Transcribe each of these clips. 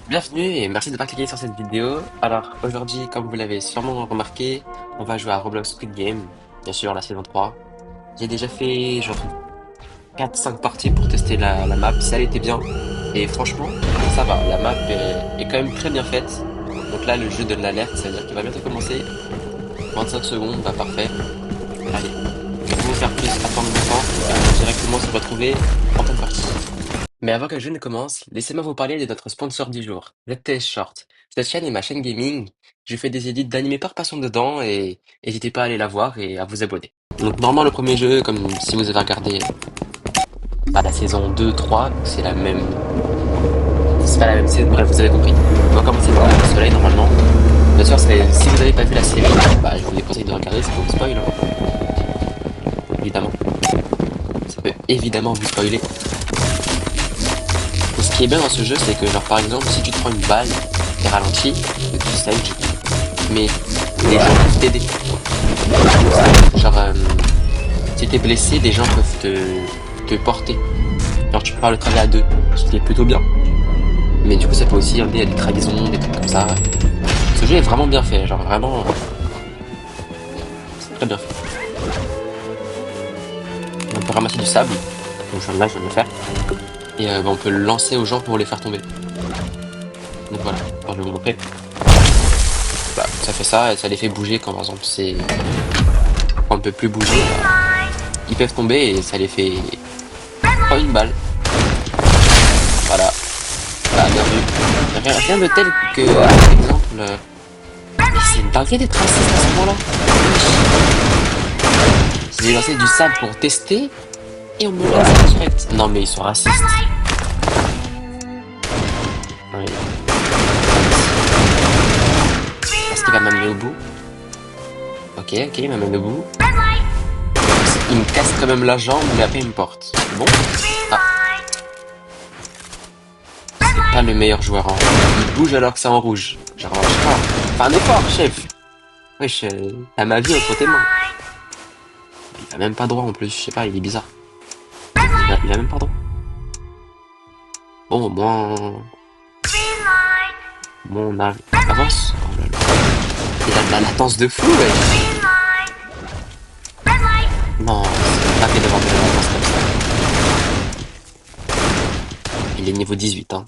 Bienvenue et merci d'avoir cliqué sur cette vidéo. Alors aujourd'hui, comme vous l'avez sûrement remarqué, on va jouer à Roblox Squid Game, bien sûr la saison 3. J'ai déjà fait genre 4-5 parties pour tester la map, si elle était bien. Et franchement, ça va, la map est quand même très bien faite. Donc là, le jeu donne l'alerte, ça veut dire qu'il va bientôt commencer. 25 secondes, bah parfait. Allez, pour vous faire plus attendre longtemps, on va directement se retrouver en pleine partie. Mais avant que le jeu ne commence, laissez-moi vous parler de notre sponsor du jour, ZTS Short. Cette chaîne est ma chaîne gaming. Je fais des edits d'animés par passion dedans et n'hésitez pas à aller la voir et à vous abonner. Donc normalement le premier jeu, comme si vous avez regardé la saison 2, 3, c'est la même. C'est pas la même saison, bref, vous avez compris. On va commencer par le soleil normalement. Bien sûr, si vous n'avez pas vu la série, bah, je vous déconseille de regarder, c'est pour vous spoil, hein. Évidemment. Ça peut évidemment vous spoiler. Et ce qui est bien dans ce jeu, c'est que genre par exemple, si tu te prends une balle, t'es ralenti, tu sage, mais les gens peuvent t'aider. Genre, si t'es blessé, les gens peuvent te porter. Genre tu peux faire le travail à deux, ce qui est plutôt bien. Mais du coup, ça peut aussi amener à des trahisons, des trucs comme ça. Ce jeu est vraiment bien fait, genre vraiment, c'est très bien fait. On peut ramasser du sable, donc là je vais le faire. Et bah, on peut le lancer aux gens pour les faire tomber. Donc voilà, alors, je vais vous montrer. Bah, ça fait ça et ça les fait bouger quand par exemple quand on ne peut plus bouger, bah, ils peuvent tomber et ça les fait prendre une balle. Voilà, bah, bien vu. Rien de tel que, par exemple, mais c'est une dinguerie d'être raciste à ce moment-là. J'ai lancé du sable pour tester et on me lance direct. Non mais ils sont racistes. Ouais. Est-ce qu'il va m'amener au bout? Ok, il m'amène au bout. Il me casse quand même la jambe, mais après il me porte. Bon. Ah, c'est pas le meilleur joueur en rouge. Il bouge alors que c'est en rouge. Genre, je sais pas. Fais un effort, chef. Wesh, t'as ma vie entre tes mains. Il a même pas droit en plus, je sais pas, il est bizarre. Il a même pas droit. Bon, au moins on avance. Oh là là. Il a de la latence de fou, ouais. Non, c'est pas fait d'avoir de la latence comme ça. Il est niveau 18, hein.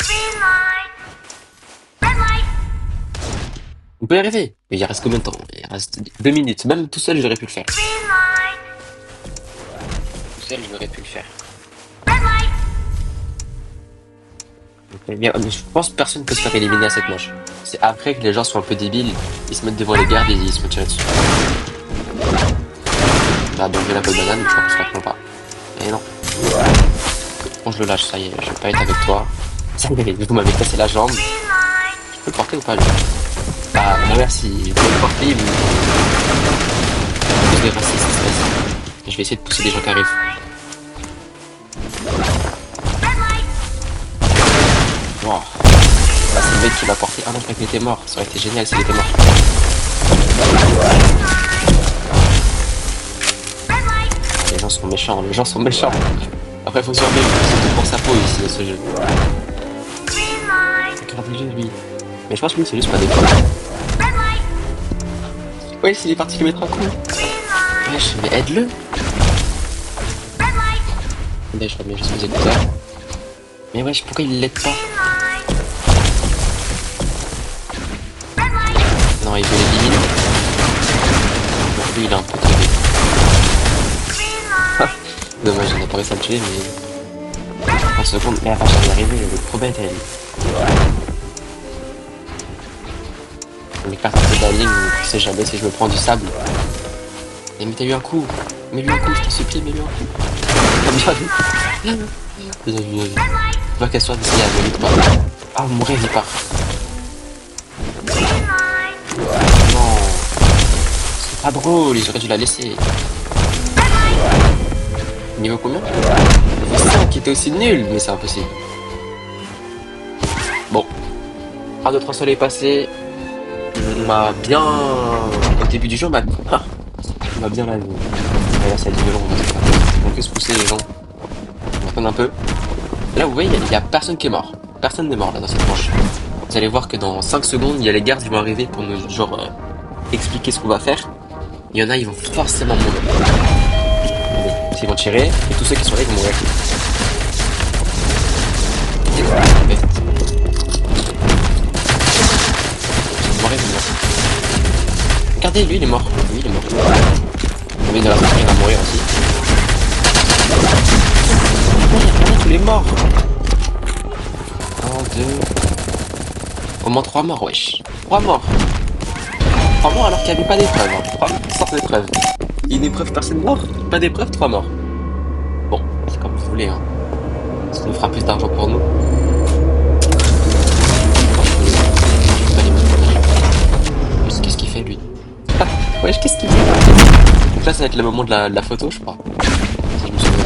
On peut y arriver. Mais il reste combien de temps? Il reste 2 minutes. Même tout seul, j'aurais pu le faire. Tout seul, j'aurais pu le faire. Mais je pense que personne peut se faire éliminer à cette manche. C'est après que les gens sont un peu débiles, ils se mettent devant les gardes et ils se mettent tirer dessus. Bah donc j'ai la peau de banane, je crois que je la prends pas. Et non. Bon je le lâche, ça y est, je vais pas être avec toi. Ça y est, vous m'avez cassé la jambe. Je peux le porter ou pas lui? Bah merci, je peux le porter, mais je vais raciste, vas-y. Je vais essayer de pousser des gens qui arrivent. Wow. Bah c'est le mec qui m'a porté. Ah non, je croyais qu'il était mort. Ça aurait été génial s'il était mort. Les gens sont méchants, les gens sont méchants. Après, faut survivre, c'est tout pour sa peau ici, ce jeu. Regardez le jeu, lui. Mais je pense que lui, c'est juste pas des fois. Ouais, s'il est parti lui mettre un coup. Wesh, mais aide-le. Attendez, je remets juste mes écouteurs. Mais wesh, pourquoi il l'aide pas? Non, il veut l'éliminer. Donc lui, il est un peu crevé. Dommage, on a pas réussi à le tuer, mais... 30 secondes, mais avant j'y arriver, elle est trop bête, elle. On écarte un peu de la ligne, on sait jamais si je me prends du sable. Et mettez-lui un coup. Mets-lui un coup, je t'en supplie, mets-lui un coup. Bien vu. Bien vu, bien vu. Je vois qu'elle soit d'ici à 2 minutes. Ah, mon rêve, il part. Non. C'est pas drôle, ils auraient dû la laisser. Niveau combien? Niveau 5 qui était aussi nul, mais c'est impossible. Bon. 1, 2, 3 soleil passé. On m'a bien... Au début du jeu, on m'a bien lavé. Et là, c'est violent. On peut se pousser les gens. On se un peu. Là, vous voyez, il y a personne qui est mort. Personne n'est mort là dans cette manche. allez voir que dans 5 secondes, il y a les gardes qui vont arriver pour nous, genre, expliquer ce qu'on va faire. Il y en a, ils vont forcément mourir. Bon, ils vont tirer, et tous ceux qui sont là, ils vont mourir. Et voilà, bête. Ils vont mourir, ils vont mourir. Regardez, lui, il est mort. Lui, il est mort. Mais de la façon, il va mourir aussi. Regardez, tous les morts. 1, 2... Au moins 3 morts, wesh. 3 morts. 3 morts alors qu'il n'y avait pas d'épreuve. 3 morts sans épreuve. Une épreuve, personne mort. Pas d'épreuve, 3 morts. Bon, c'est comme vous voulez, hein. Ça nous fera plus d'argent pour nous. Qu'est-ce qu'il fait, lui? Ah, wesh, qu'est-ce qu'il fait? Donc là, ça va être le moment de la photo, je crois. Si je me souviens.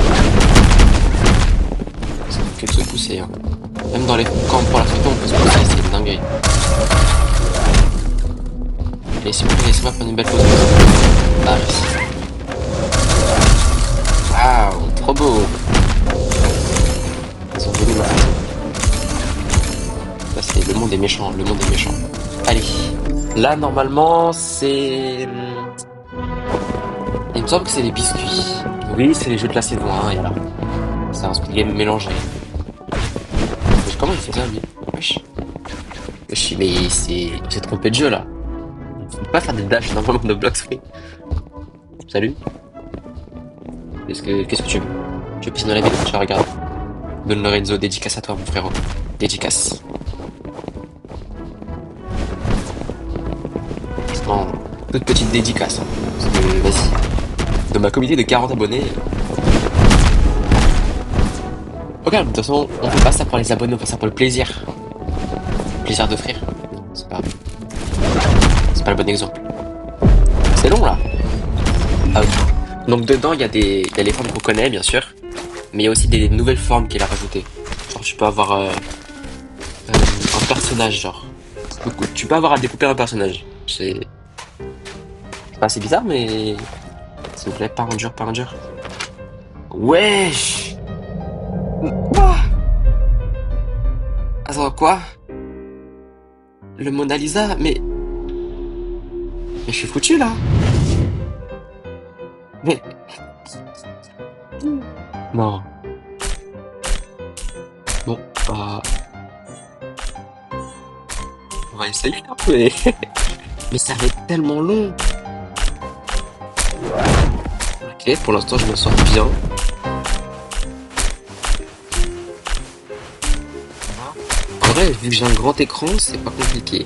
Ça fait que de se pousser, hein. Même dans les camps pour la photo, on peut se pousser, c'est une dinguerie. Allez, s'il vous plaît, laissez-moi prendre une belle photo. Ah, merci. Waouh, trop beau. Ils ont volé ma photo. Là, c'est le monde est méchant, le monde est méchant. Allez. Là, normalement, c'est... Il me semble que c'est les biscuits. Oui, c'est les jeux de la saison 1, et là. C'est un Squid Game mélangé. Mais comment il fait ça, lui? Wesh. Wesh, mais on s'est trompé de jeu, là. On peut pas faire des dashs dans le monde de Blox Free. Salut. Qu'est-ce que tu veux? Tu veux pisser dans la vidéo? Je regarde. Don Lorenzo, dédicace à toi, mon frérot. Dédicace. En toute petite dédicace. Hein. Parce que, vas-y. De ma communauté de 40 abonnés. Regarde, de toute façon, on fait pas ça pour les abonnés, on fait ça pour le plaisir. Le plaisir d'offrir. Non, c'est pas le bon exemple. C'est long, là. Ah, ok. Donc dedans, il y a les formes qu'on connaît, bien sûr. Mais il y a aussi des nouvelles formes qu'il a rajoutées. Genre, tu peux avoir un personnage, genre. Tu peux avoir à découper un personnage. C'est pas assez bizarre, mais... S'il vous plaît, pas en dur, pas en dur. Wesh! Quoi? Attends, quoi? Le Mona Lisa? Mais je suis foutu, là. Mais... Non. Bon, on va essayer, hein, mais... mais ça va être tellement long. Ok, pour l'instant, je me sens bien. En vrai, vu que j'ai un grand écran, c'est pas compliqué.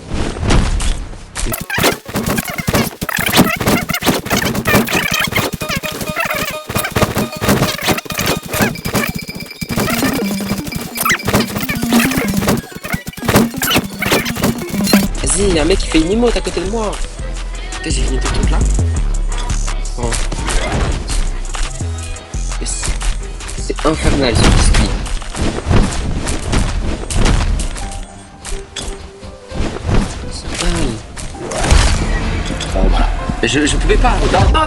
Vas-y, il y a un mec qui fait une emote à côté de moi. Putain, j'ai fini tout truc là. Oh. C'est infernal ce biscuit. Voilà. Je pouvais pas. Non.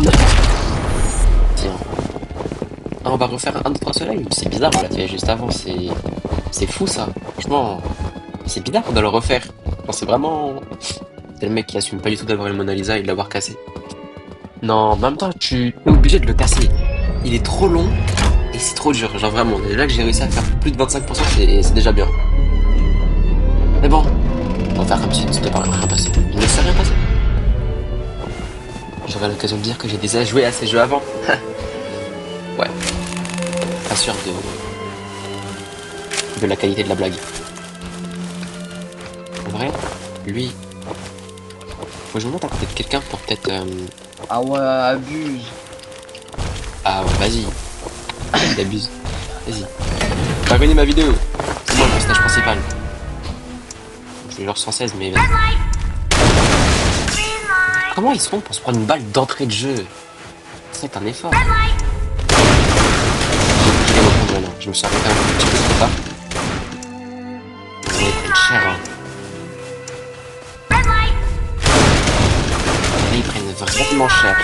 Tiens. Ah, on va refaire un 2 3 soleil. C'est bizarre, on l'a fait juste avant. C'est fou ça. Franchement, c'est bizarre de le refaire. Enfin, c'est vraiment. C'est le mec qui assume pas du tout d'avoir le Mona Lisa et de l'avoir cassé. Non, en même temps, tu es obligé de le casser. Il est trop long et c'est trop dur. Genre vraiment, déjà que j'ai réussi à faire plus de 25%, c'est déjà bien. Mais bon, on va faire comme si c'était pas rien passé. Il ne s'est rien passé. J'aurai l'occasion de dire que j'ai déjà joué à ces jeux avant. Ouais. Pas sûr de la qualité de la blague. En vrai, lui... Faut que je me mette à côté de quelqu'un pour peut-être... Ah ouais, abuse. Ah ouais, vas-y. T'abuses. Vas-y. T'as abonné ma vidéo. C'est moi le personnage principal. Je suis genre 116, mais vas-y. Comment ils se font pour se prendre une balle d'entrée de jeu? C'est un effort. Je vais reprendre maintenant. Je me suis arrêté un petit peu trop tard. Ça va être cher, hein. Là, ils prennent vraiment cher.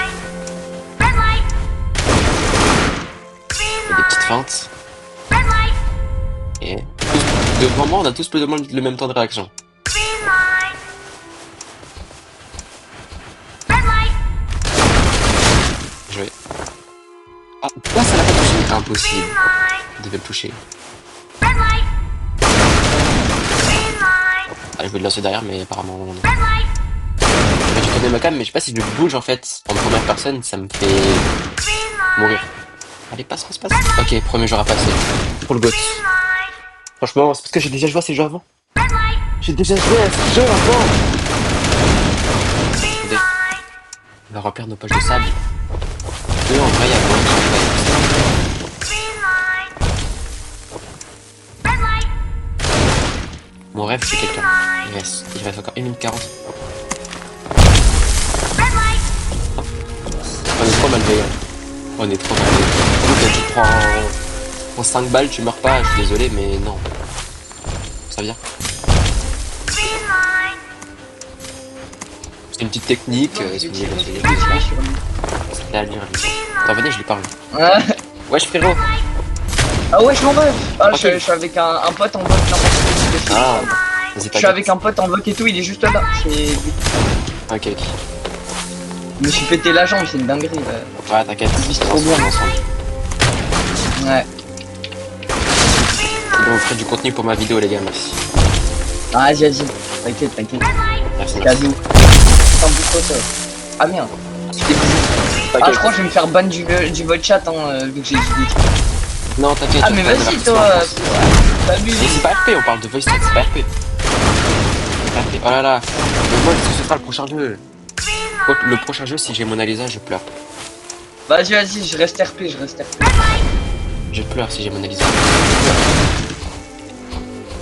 Il y a des petites feintes. Et devant moi, on a tous plus ou moins le même temps de réaction. Quoi, ça l'a pas touché? Impossible. Il devait le toucher. Ah, je vais le lancer derrière, mais apparemment non. Je tourner ma cam, mais je sais pas si je bouge en fait. En première personne, ça me fait mourir. Allez, passe. Ok, premier joueur à passer. Pour le GOAT. Franchement, c'est parce que j'ai déjà joué à ces jeux avant. J'ai déjà joué à ces jeux avant. Attendez. On va remplir nos poches de sable. Eux, en vrai, il y a moins de Mon rêve, c'est quelqu'un. Il reste encore 1 minute 40. On est trop mal veillé. On est trop mal veillé. Quand tu prends 5 balles, tu meurs pas. Je suis désolé, mais non. Ça vient. C'est une petite technique. Si vous voulez l'essayer. C'était à dire. Attends, venez, je l'ai pas vu. Wesh, frérot. Ah ouais, je m'en veux. Ah, Ok. je suis avec un pote en bloc. Ah, vas-y, Je suis avec un pote en bloc et tout, il est juste là. Ok. Je me suis pété la jambe, c'est une dinguerie. Ouais, t'inquiète. C'est trop bien. Ensemble. Ouais. Donc, vous ferez du contenu pour ma vidéo, les gars, merci. Ah, vas-y. T'inquiète. Merci. Cadeau. Sans bout de Ah merde. Ah, je crois que je vais me faire ban du vote chat vu que j'ai dit des trucs. Non, t'inquiète. Ah, mais vas-y, toi. Mais c'est pas RP, on parle de voice chat, c'est pas RP. Oh là là. Mais moi, ce sera le prochain jeu. Le prochain jeu, si j'ai Mona Lisa, je pleure. Vas-y, je reste RP. Je pleure si j'ai Mona Lisa.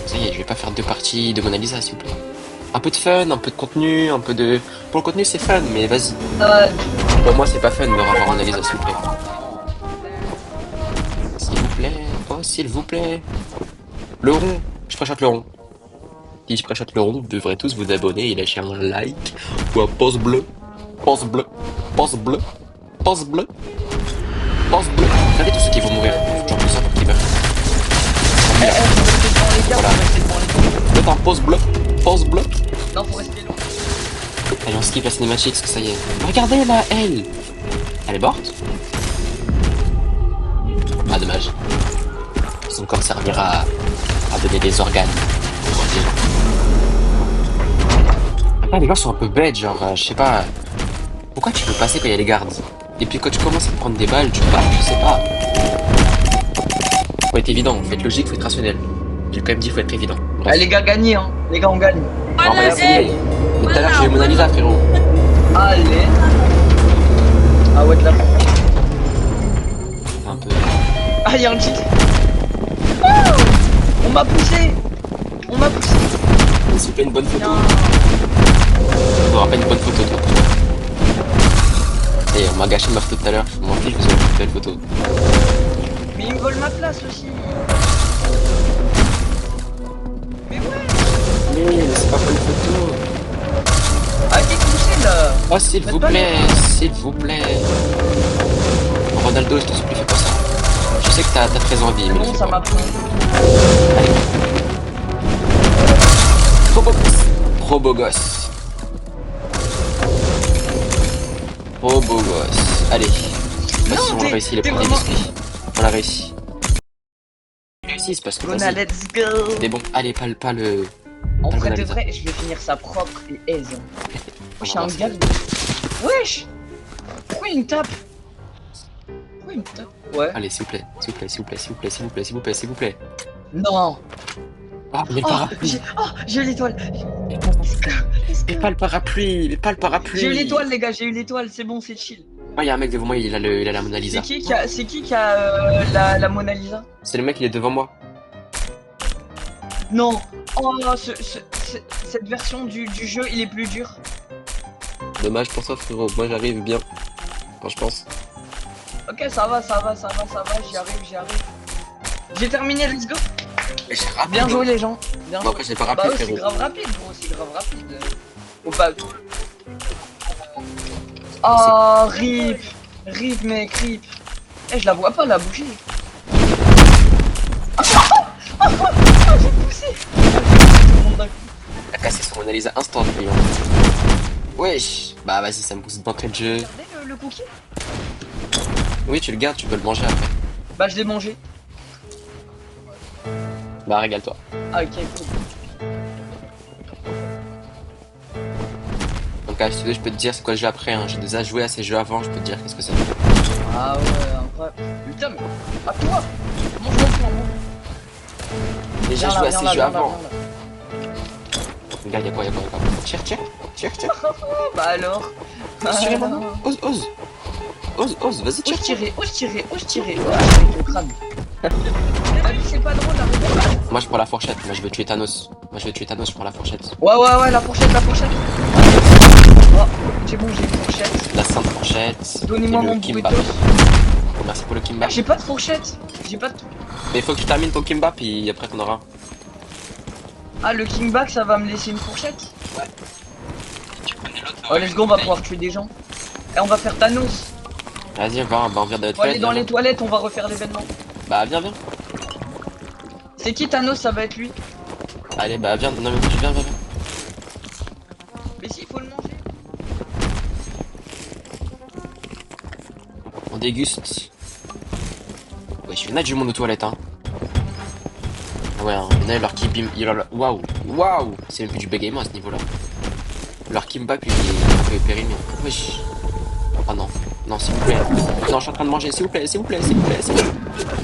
Ça y est, je vais pas faire 2 parties de Mona Lisa, s'il vous plaît. Un peu de fun, un peu de contenu, un peu de... Pour le contenu, c'est fun, mais vas-y. Pour moi, c'est pas fun de revoir Mona Lisa, s'il vous plaît. S'il vous plaît. Oh, s'il vous plaît. Le rond. Je préchote le rond. Si je préchote le rond, vous devrez tous vous abonner et lâcher un like ou un pouce bleu. Pouce bleu. Regardez tous ceux qui vont mourir. Faut toujours plus ça pour qu'ils meurent. Voilà. Faites un pouce bleu. Non, faut rester long. Allez, on skip la cinématique parce que ça y est. Regardez là, elle. Elle est morte. Ah, dommage. Son corps servira à donner des organes. Ah, les gens sont un peu bêtes, genre, je sais pas. Pourquoi tu peux passer quand il y a les gardes? Et puis quand tu commences à te prendre des balles, tu pars, je sais pas. Faut être évident, faut être logique, faut être rationnel. J'ai quand même dit faut être évident. Ah, les gars, gagnez, hein. Les gars, on gagne. On va essayer. Mais tout à l'heure, j'ai eu Mona Lisa, frérot. Allez. Ah ouais, de la... Un peu. Ah, y'a un cheat. Oh, on m'a poussé. S'il vous plaît, une bonne photo. Non. On aura pas une bonne photo, toi. Et on m'a gâché ma photo tout à l'heure. Je m'en fiche parce que j'ai une belle photo. Mais ils me volent ma place aussi. Mais ouais. Mais c'est pas bonne photo. Ah, t'es poussé là. Oh, s'il vous plaît. Ronaldo, je t'en supplie, fais pas ça. Je sais que t'as très envie, mais C'est le bon, fais ça pas. m'a pris. Trop beau gosse. Allez. Bah, si on a réussi les premiers vraiment... biscuits. On l'a réussi. Réussi, c'est parce que Mona, vas-y. let's go. Mais bon, allez, pas le... En Pas le vrai Mona de Lisa. vrai, je vais finir ça propre et aise. On Wesh, un avance. gars. Wesh. Pourquoi il me tape? Ouais. Allez, s'il vous plaît. Non. Ah, mais le parapluie. J'ai eu l'étoile. Mais pas le parapluie. J'ai eu l'étoile, les gars, j'ai eu l'étoile, c'est bon, c'est chill. Oh, il y a un mec devant moi, il a la Mona C'est Lisa. qui qui a la Mona Lisa? C'est le mec, il est devant moi. Non. Oh, cette version du jeu, il est plus dur. Dommage pour toi, frérot. Moi, j'arrive bien. Quand je pense. Ok, ça va, j'y arrive. J'ai terminé, let's go. Bien joué les gens. Bien Bon, joué. après, c'est pas Bah rapide, ouais, c'est frérot. grave rapide, gros, c'est grave rapide. Oh bah... Oh, rip mec, rip. Eh, je la vois pas, la bougie. J'ai poussé. Il a cassé son Mona Lisa instant, lui. Hein. Wesh. Bah, vas-y, ça me pousse d'entrée de jeu. Regardez le cookie. Oui, tu le gardes, tu peux le manger après. Bah je l'ai mangé. Bah, régale-toi. Ah ok, cool. Donc, si tu veux, je peux te dire c'est quoi le jeu après. Hein. J'ai déjà joué à ces jeux avant, je peux te dire qu'est-ce que c'est. Ah ouais, incroyable. Putain, mais. À toi. Mange-moi le flanc, mange. Déjà Viens là, joué à viens ces là, jeux viens là, avant. viens là. Regarde, y'a quoi. Tire, tire. Bah alors. Ose tirer maintenant. Ose, vas-y, tire. Ose tirer, ose tirer, ose tirer. Avec le crâne. Ah oui, c'est pas drôle, arrête. Moi, je prends la fourchette. Moi, je veux tuer Thanos. Je prends la fourchette. Ouais, la fourchette, la fourchette. Oh, c'est bon, j'ai une fourchette. La sainte fourchette. Donnez-moi Et le mon kimbap. burritos. Merci pour le Ah, kimbap. j'ai pas de fourchette. J'ai pas de. Mais il faut que tu termines ton kimbap et après t'en auras. Ah, le kickback, ça va me laisser une fourchette. Ouais. Tu connais l'autre. Oh, let's go, on va pouvoir tuer des gens. Et on va faire Thanos. Vas-y, on va dans les On va aller toilettes. dans viens. les toilettes, on va refaire l'événement. Bah, viens. C'est qui Thanos? Ça va être lui. Allez, bah, viens. Non, mais viens. Mais si, il faut le manger. On déguste. Ouais, je fais du monde aux toilettes, hein. Ah ouais, hein. Il y en a leur kimbap. Waouh. C'est même plus du bégaiement à ce niveau-là. Leur kimbap, il est un peu périmé. Wesh. Ah non. Non, s'il vous plaît. Non, je suis en train de manger. S'il vous plaît. Ok,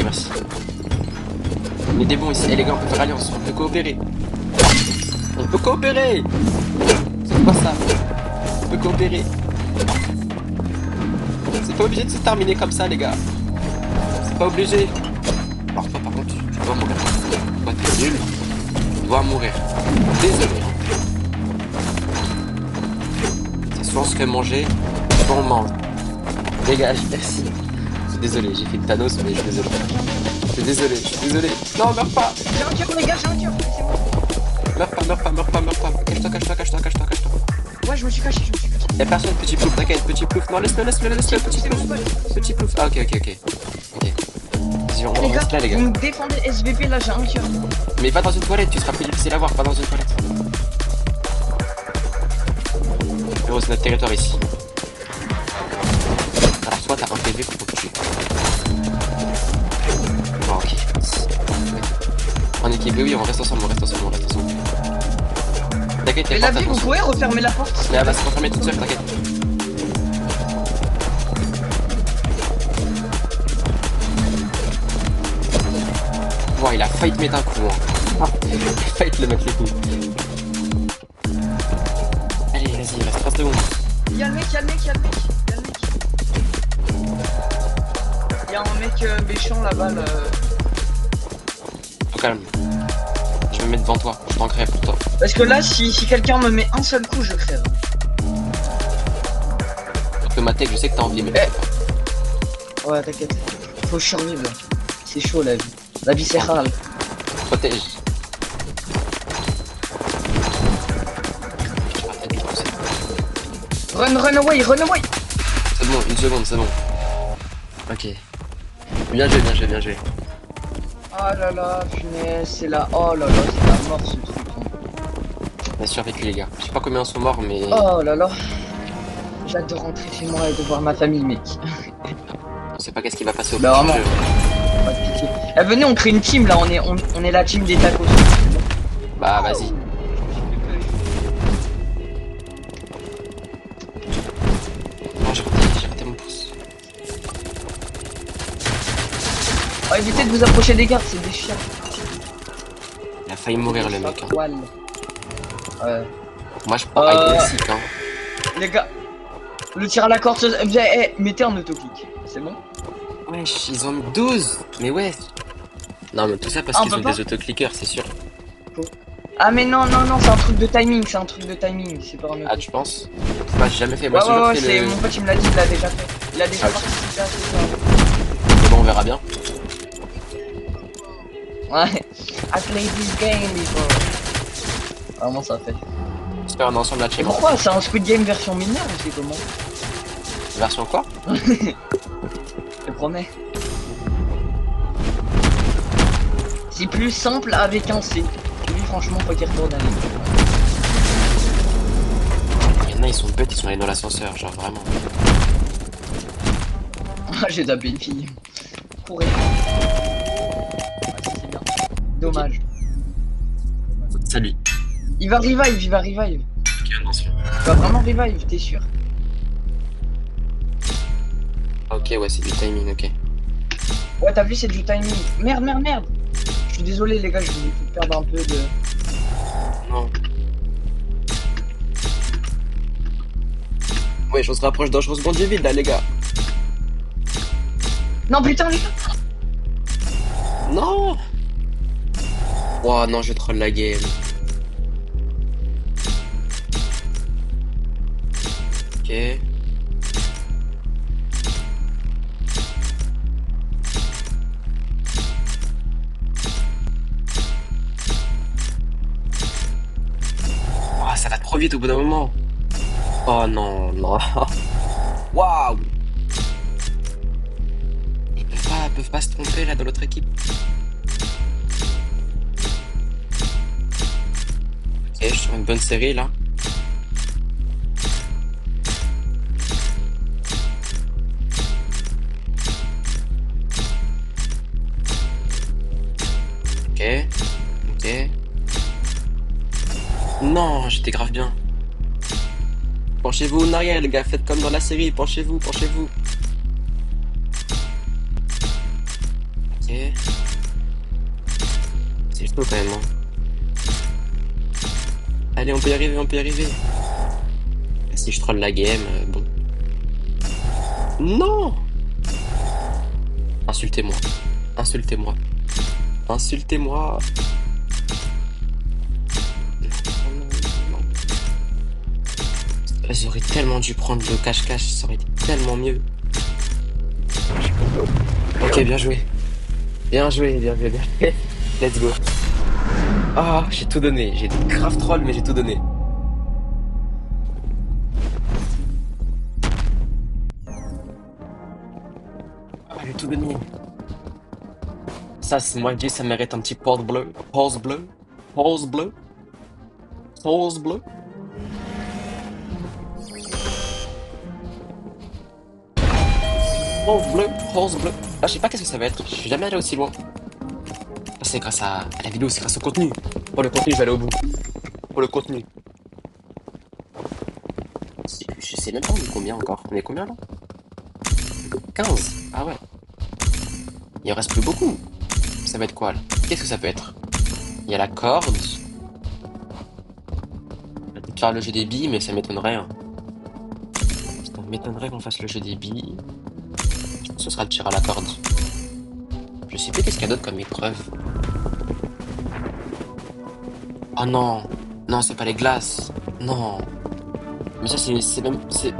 merci. On est des bons ici. Eh les gars, on peut faire alliance. On peut coopérer. C'est quoi ça? On peut coopérer. C'est pas obligé de se terminer comme ça, les gars. C'est pas obligé. Alors toi, par contre, tu dois mourir. Toi, t'es nul. Tu dois mourir. Désolé. C'est soit on se fait manger, soit on mange. Dégage, merci. Je suis désolé, j'ai fait le Thanos, mais je suis désolé. Je suis désolé. Non, meurs pas. J'ai un cœur, les gars, j'ai un cœur. Meurs pas. Cache-toi. Ouais, je me suis caché. Y'a personne, petit plouf, t'inquiète, petit plouf. Non, laisse-le, petit plouf. Ah, ok. Vas-y, on Les gars, reste là, les gars. vous me défendez SVP, là, j'ai un cœur. Mais va dans une toilette, tu seras plus difficile à voir, pas dans une toilette. Frérot, c'est notre territoire ici. Alors, toi, t'as un PV pour te tuer. Bon, ok. En équipe, oui, on reste ensemble. T'inquiète, Mais la vie, vous pouvez refermer la porte. Mais elle va se refermer toute seule, t'inquiète. Wow, il a failli te mettre un coup. Hein. Il a failli te le mettre les coups. Allez, vas-y, il reste 30 secondes. Y'a le mec. Y'a un mec méchant là-bas. Au calme. Je vais me mettre devant toi, je tankerai pour toi. Parce que là, si quelqu'un me met un seul coup, je crève. Pour te mater, je sais que t'as envie, mais. Ouais, t'inquiète. Faut survivre là. C'est chaud la vie. La vie c'est rare. Protège. Run away. C'est bon, une seconde, c'est bon. Ok. Bien joué. Oh là là, punaise, c'est la... Oh là là, c'est la mort ce truc. On a survécu, les gars. Je sais pas combien sont morts, mais. Oh là là. J'adore rentrer chez moi et de voir ma famille, mec. On sait pas qu'est-ce qui va passer au Bah, prochain vraiment. jeu. Pas de pitié. Eh, venez, on crée une team là, on est la team des tacos. Bah, vas-y. Non, j'ai raté mon pouce. Oh, évitez de vous approcher des gardes, c'est des chiens. Il a failli mourir, le mec. Hein. Poil. Ouais. Moi, je prends high classique, hein. Les gars, le tir à la corde, mettez un autoclick, c'est bon? Wesh, ils ont mis 12. Mais ouais. Non, mais tout ça parce Ah, on qu'ils peut ont pas des autoclickers, c'est sûr. Ah mais non, c'est un truc de timing, c'est pas un Ah, auto. tu penses? Bah, j'ai jamais fait. Ouais, Moi, j'ai toujours ouais, fait c'est le. mon pote, il me l'a dit, il l'a déjà fait. Il a déjà Ah, ok. participé à tout Mais bon, on verra bien. ça. Ouais. I played this game before. Vraiment ça fait. J'espère on est ensemble la Et team. pourquoi? C'est un Squid Game version mineure ou c'est comment? Version quoi? Je te promets. C'est plus simple avec un C. Lui franchement faut qu'il retourne avec. Il y en a, ils sont bêtes, ils sont allés dans l'ascenseur, genre vraiment. Ah, j'ai tapé une fille. Courez. Ah, ça, c'est bien. Dommage. Salut. Il va revive, il va revive. Ok, attention. Il va vraiment revive, t'es sûr? Ok, ouais, c'est du timing, ok. Ouais, t'as vu, c'est du timing. Merde, merde, merde. Je suis désolé, les gars, je vous ai fait perdre un peu de... Non. Ouais, on se rapproche dangereusement du vide, là, les gars. Non, putain, les gars. Non. Oh non, je troll la game. Ok. Oh, ça va trop vite au bout d'un moment. Oh non, non. Waouh. Ils peuvent pas se tromper là dans l'autre équipe. Ok, je suis sur une bonne série là. Ok, ok. Non, j'étais grave bien. Penchez-vous en arrière, les gars. Faites comme dans la série. Penchez-vous, penchez-vous. Ok. C'est chaud quand même, hein. Allez, on peut y arriver, on peut y arriver. Si je troll la game, bon. Non! Insultez-moi. Insultez-moi. Insultez-moi. Non, non, non. J'aurais tellement dû prendre le cache-cache, ça aurait été tellement mieux. Ok, bien joué. Bien joué, bien joué, bien joué. Let's go. Ah, j'ai tout donné. J'ai grave troll, mais j'ai tout donné. Ah, j'ai tout donné. Ça, c'est moi, je dis, ça mérite un petit pause bleu. Pause bleu. Pause bleu. Pause bleu. Pause bleu. Pause bleu. Ah, je sais pas qu'est-ce que ça va être. Je suis jamais allé aussi loin. Ça, c'est grâce à la vidéo, c'est grâce au contenu. Pour le contenu, je vais aller au bout. Pour le contenu. Je sais même pas, on est combien encore? On est combien là? 15. Ah ouais. Il en reste plus beaucoup. Ça va être quoi là? Qu'est-ce que ça peut être? Il y a la corde. On va peut-être faire le jeu des billes, mais ça m'étonnerait, hein. Ça m'étonnerait qu'on fasse le jeu des billes. Je pense que ce sera le tir à la corde. Je sais plus qu'est-ce qu'il y a d'autre comme épreuve. Oh non! Non, c'est pas les glaces! Non! Mais ça, c'est même. C'est.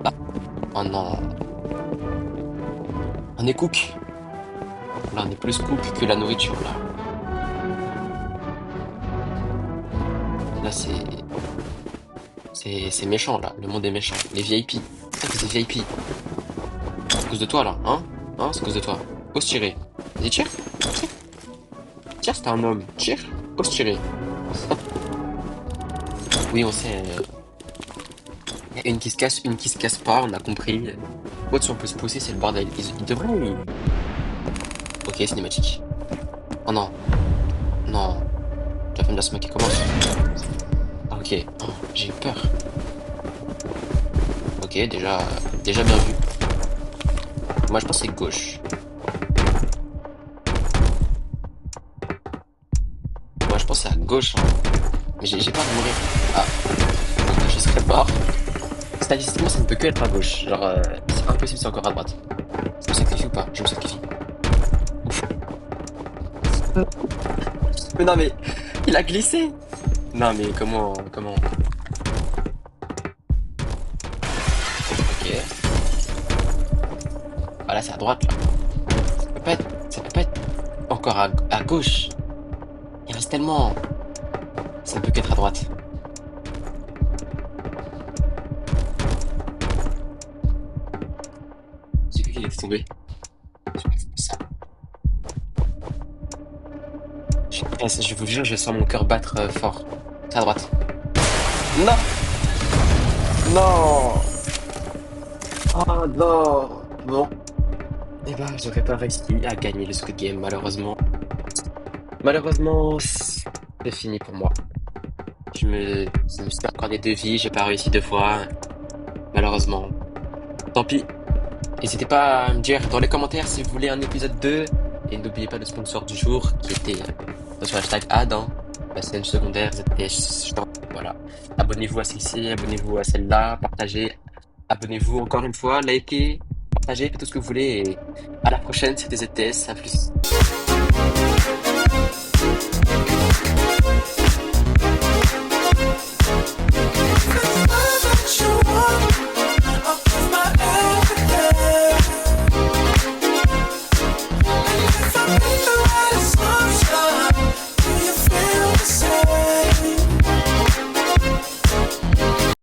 Ah. Oh non! On est cook! Là, on est plus cook que la nourriture, là. Là, c'est méchant, là. Le monde est méchant. Les VIP. Ça, c'est des VIP. C'est à cause de toi, là, hein? Hein, c'est à cause de toi. Ose tirer. Vas-y, tire. Tire. Tire, c'est un homme. Tire. Ose tirer. Oui, on sait. Il y a une qui se casse, une qui se casse pas, on a compris. Autre, si on peut se pousser, c'est le bordel. Ils devraient. Ok, cinématique. Oh non. Non. La fin de la semaine qui commence. Ah, ok. Oh, j'ai eu peur. Ok, déjà bien vu. Moi, je pense que c'est gauche. Moi, je pense que c'est à gauche, hein. Mais j'ai peur de mourir. Ah. Donc, je serais mort. Statistiquement, ça ne peut que être à gauche. Genre, c'est impossible, c'est encore à droite. Je me sacrifie ou pas? Je me sacrifie. Ouf. Mais non, mais il a glissé. Non, mais comment? Ok. Ah là, c'est à droite, là. Ça peut pas être encore à gauche. Il reste tellement. Ça ne peut qu'être à droite. J'ai vu qu'il était tombé. Ça. Je vous jure, je sens mon cœur battre fort. C'est à droite. Non! Non! Oh non! Bon. Eh ben, j'aurais pas réussi à gagner le Squid Game, malheureusement. Malheureusement, c'est fini pour moi. Je me suis accordé 2 vies, j'ai pas réussi 2 fois. Malheureusement. Tant pis. N'hésitez pas à me dire dans les commentaires si vous voulez un épisode 2. Et n'oubliez pas le sponsor du jour qui était sur le hashtag ad, hein. La scène secondaire, ZTS. Voilà. Abonnez-vous à celle-ci, abonnez-vous à celle-là, partagez. Abonnez-vous encore une fois, likez, partagez, faites tout ce que vous voulez. Et à la prochaine, c'était ZTS. À plus.